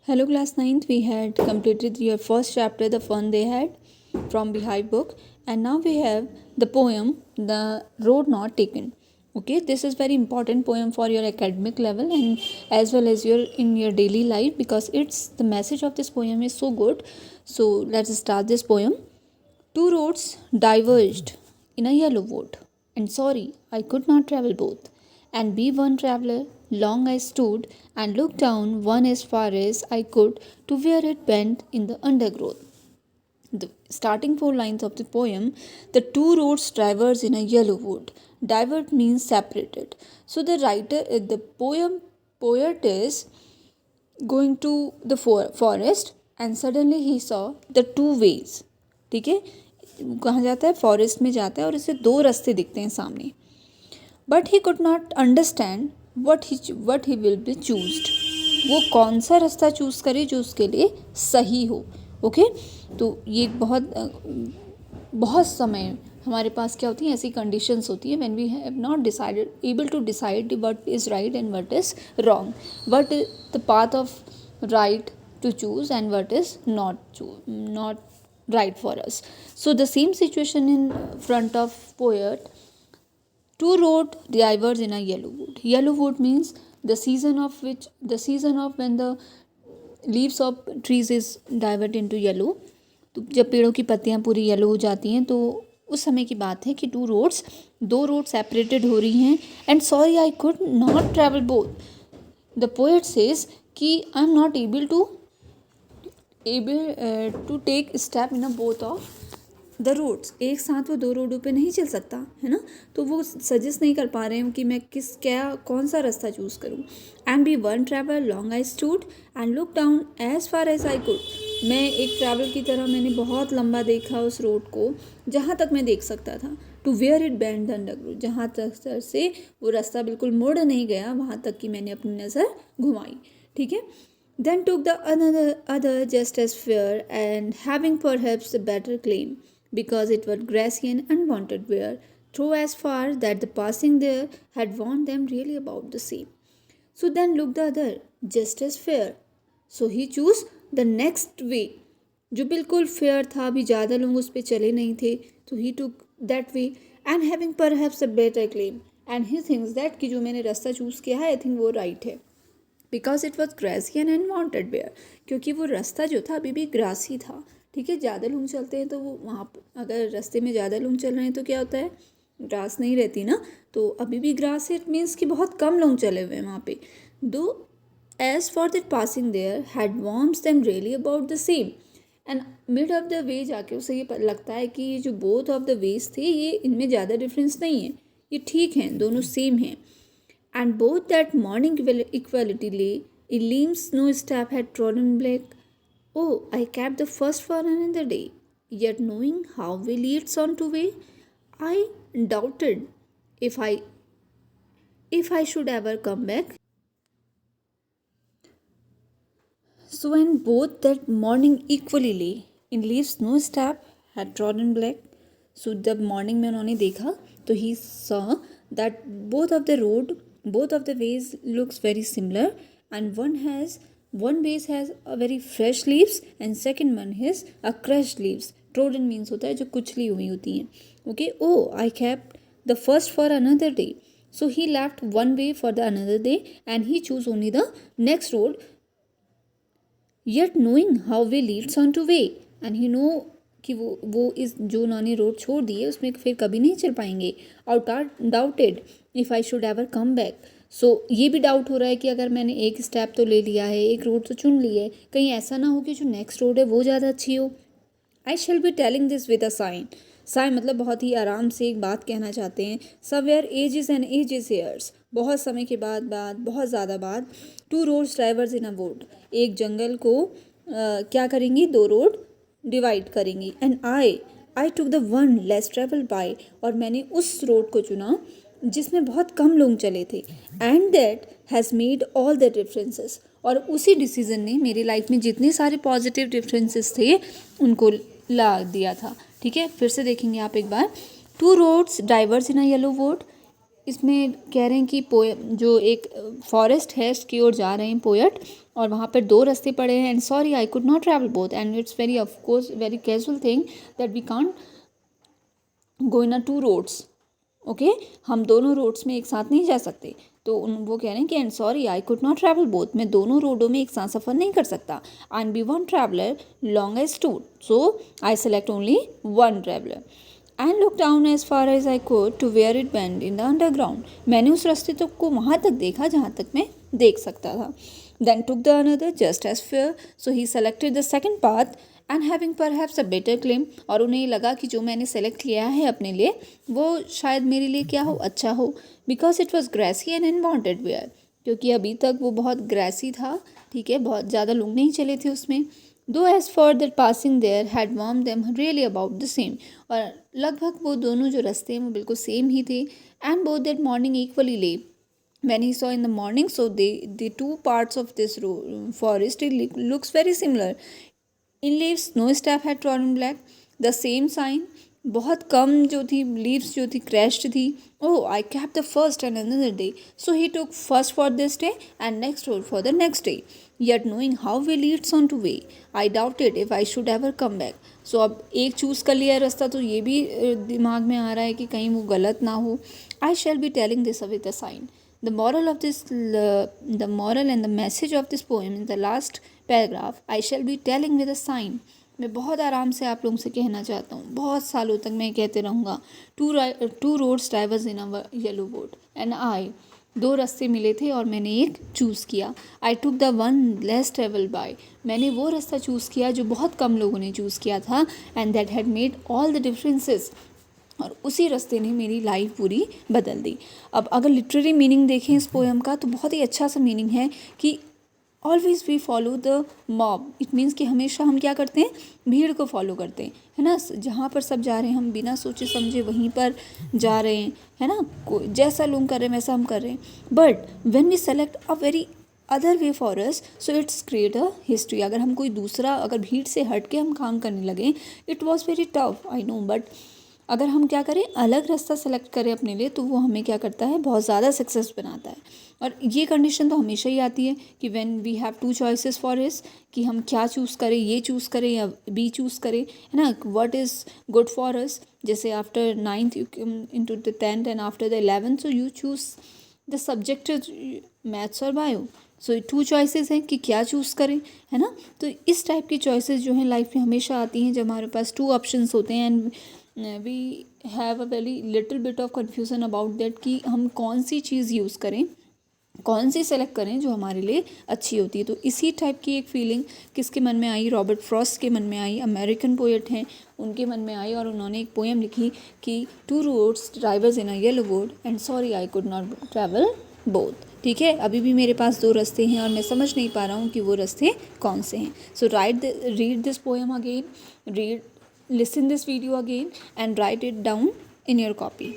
Hello, class ninth. We had completed your first chapter, the fun they had from Beehive book, and now we have the poem, The Road Not Taken. Okay, this is very important poem for your academic level and as well as your in your daily life because it's the message of this poem is so good. So let's start this poem. Two roads diverged in a yellow wood, and sorry, I could not travel both. And be one traveller, long I stood and looked down one as far as I could to where it bent in the undergrowth. The starting four lines of the poem, the two roads diverge in a yellow wood. Divert means separated. So the writer, the poet is going to the forest and suddenly he saw the two ways. ठीक है, कहाँ जाता है, forest में जाता है और उसे दो रास्ते दिखते हैं सामने. But he could not understand what he will be choosed. वो कौन सा रास्ता चूज़ करे जो उसके लिए सही हो. ओके तो ये बहुत समय हमारे पास क्या होती है, ऐसी कंडीशंस होती है when we have not decided able to decide what is right and what is wrong, what is the path of right to choose and what is not right for us. So the same situation in front of poet. Two road diverge in a yellow wood. Yellow wood means the season of when the leaves of trees is divert into yellow. तो जब पेड़ों की पत्तियां पूरी yellow हो जाती हैं तो उस समय की बात है कि दो रोड सेपरेटेड हो रही हैं. And sorry I could not travel both. The poet says कि I am not able to take step in a both of the roads. एक साथ वो दो रोडों पे नहीं चल सकता है ना, तो वो सजेस्ट नहीं कर पा रहे हैं कि मैं कौन सा रास्ता चूज़ करूँ. And be one travel long I stood and look down as far as I could. मैं एक ट्रैवल की तरह मैंने बहुत लंबा देखा उस रोड को जहाँ तक मैं देख सकता था. To where it bend the underground, जहाँ तक से वो रास्ता बिल्कुल मुड़ नहीं गया वहाँ तक कि मैंने अपनी नज़र घुमाई. ठीक है. Then took the other just as fair and having perhaps a better claim, because it was grassy and unwanted where, through as far that the passing there had warned them really about the same. So then looked the other just as fair. So he chose the next way, जो बिल्कुल fair था, अभी ज़्यादा लोग उस पर चले नहीं थे, तो ही took that way and having perhaps a better claim, and he thinks that कि जो मैंने रास्ता चूज़ किया है आई थिंक वो राइट है. Because it was grassy and unwanted wear, क्योंकि वो रास्ता जो था अभी भी ग्रासी था. ठीक है, ज़्यादा लोग चलते हैं तो वो वहाँ अगर रास्ते में ज़्यादा लोग चल रहे हैं तो क्या होता है, ग्रास नहीं रहती ना, तो अभी भी ग्रास है. इट मीन्स कि बहुत कम लोग चले हुए हैं वहाँ पे. Though as for that passing there had warms them really about the same. And mid of the way जाके उसे ये लगता है कि ये जो बोथ ऑफ द वेज थे ये इनमें ज़्यादा डिफरेंस नहीं है, ये ठीक हैं, दोनों सेम हैं. And both that morning equality lay, in Liam's no step had trodden black. Oh, I kept the first for another day, yet knowing how we leads on to way, I doubted if I should ever come back. So when both that morning equally lay, in leaves no step had trodden black. So जब morning में उन्होंने देखा तो he saw that both of the ways looks very similar, and one base has a very fresh leaves and second one has a crushed leaves. Trodden means होता है जो कुचली हुई होती हैं. Okay, oh, I kept the first for another day. So he left one way for the another day and he chose only the next road, yet knowing how way leads on to way, and he know कि वो इस जो उन्होंने road छोड़ दी है उसमें फिर कभी नहीं चल पाएंगे. और doubted if I should ever come back. So ये भी डाउट हो रहा है कि अगर मैंने एक स्टेप तो ले लिया है, एक रोड तो चुन ली है, कहीं ऐसा ना हो कि जो नेक्स्ट रोड है वो ज़्यादा अच्छी हो. I shall be telling this with a sign. Sign मतलब बहुत ही आराम से एक बात कहना चाहते हैं. Somewhere ages and ages hairs, बहुत समय के बाद बहुत ज़्यादा बाद. Two roads drivers in a wood, एक जंगल को क्या करेंगी, दो रोड डिवाइड करेंगी. And I took the one less travel by, और मैंने उस रोड को चुना जिसमें बहुत कम लोग चले थे. And that has made all the differences, और उसी डिसीज़न ने मेरी लाइफ में जितने सारे पॉजिटिव डिफरेंसेस थे उनको ला दिया था. ठीक है, फिर से देखेंगे आप एक बार. To roads diverged in a yellow would, इसमें कह रहे हैं कि पोएम जो एक फॉरेस्ट है उसकी ओर जा रहे हैं पोएट, और वहाँ पर दो रास्ते पड़े हैं, and sorry I could not travel both, and it's very of course very casual thing that we can't go in a two roads, okay, हम दोनों रोड्स में एक साथ नहीं जा सकते। तो वो कह रहे हैं कि and sorry I could not travel both, मैं दोनों रोडों में एक साथ सफ़र नहीं कर सकता, and be one traveller long as to, so I select only one traveller and look down as far as I could to where it went in the underground. मैंने उस रास्ते तक को वहाँ तक देखा जहाँ तक मैं देख सकता था। Then took the another just as fair, so he selected the second path and having perhaps a better claim, और उन्हें लगा कि जो मैंने सेलेक्ट किया है अपने लिए वो शायद मेरे लिए क्या हो, अच्छा हो, because it was grassy and unwanted wear, क्योंकि अभी तक वो बहुत ग्रेसी था, ठीक है, बहुत ज़्यादा लोग नहीं चले थे उसमें। Though as for that passing there had warm them really about the same, और लगभग वो दोनों जो रास्ते हैं वो बिल्कुल सेम ही थे, and both that morning equally ले when he saw in the morning, so the two parts of this forest, it looks very similar. In leaves no staff had trodden black, the same sign, बहुत कम जो थी leaves जो थी crashed थी। Oh I kept the first and another day, so he took first for this day and next for the next day, yet knowing how way leads on to way, I doubted if I should ever come back. सो अब एक choose कर लिया रास्ता, तो ये भी दिमाग में आ रहा है कि कहीं वो गलत ना हो। I shall be telling this with a sign. The moral and the message of this poem in the last paragraph, I shall be telling with a sign. मैं बहुत आराम से आप लोगों से कहना चाहता हूँ, बहुत सालों तक मैं कहते रहूँगा। Two roads diverged in a yellow wood and I, दो रास्ते मिले थे और मैंने एक चूज़ किया। I took the one less travel by, मैंने वो रास्ता चूज़ किया जो बहुत कम लोगों ने चूज़ किया था, and that had made all the differences, और उसी रास्ते ने मेरी लाइफ पूरी बदल दी। अब अगर लिटरेरी मीनिंग देखें इस पोएम का, तो बहुत ही अच्छा सा मीनिंग है कि always we follow the mob, it means कि हमेशा हम क्या करते हैं, भीड़ को फॉलो करते हैं, है ना, जहाँ पर सब जा रहे हैं हम बिना सोचे समझे वहीं पर जा रहे हैं, है ना, जैसा लोग कर रहे हैं वैसा हम कर रहे हैं। But when we select a very other way for us, so it's create a history. अगर हम कोई दूसरा, अगर भीड़ से हट के हम काम करने लगे, it was very tough I know, but अगर हम क्या करें, अलग रास्ता सेलेक्ट करें अपने लिए, तो वो हमें क्या करता है, बहुत ज़्यादा सक्सेस बनाता है। और ये कंडीशन तो हमेशा ही आती है कि when we have two choices for is, कि हम क्या चूज़ करें, ये चूज़ करें या बी चूज़ करें, है ना, what is good for us. जैसे after 9th you come into the 10th and after the 11th, so you choose the subject maths और बायो, सो टू चॉइसेस हैं कि क्या चूज़ करें, है ना। तो इस टाइप की चॉइसेस जो हैं लाइफ में हमेशा आती हैं, जब हमारे पास टू ऑप्शंस होते हैं, and we have a very little bit of confusion about that कि हम कौन सी चीज़ यूज़ करें, कौन सी सेलेक्ट करें जो हमारे लिए अच्छी होती है। तो इसी टाइप की एक फीलिंग किसके मन में आई, रॉबर्ट फ्रॉस्ट के मन में आई, अमेरिकन पोएट हैं, उनके मन में आई, और उन्होंने एक पोएम लिखी कि two roads drivers in a yellow board and sorry I could not travel both. ठीक है, अभी भी मेरे पास दो रास्ते हैं और मैं समझ नहीं पा रहा हूँ कि वो रास्ते कौन से हैं। So read this poem again, listen this video again and write it down in your copy.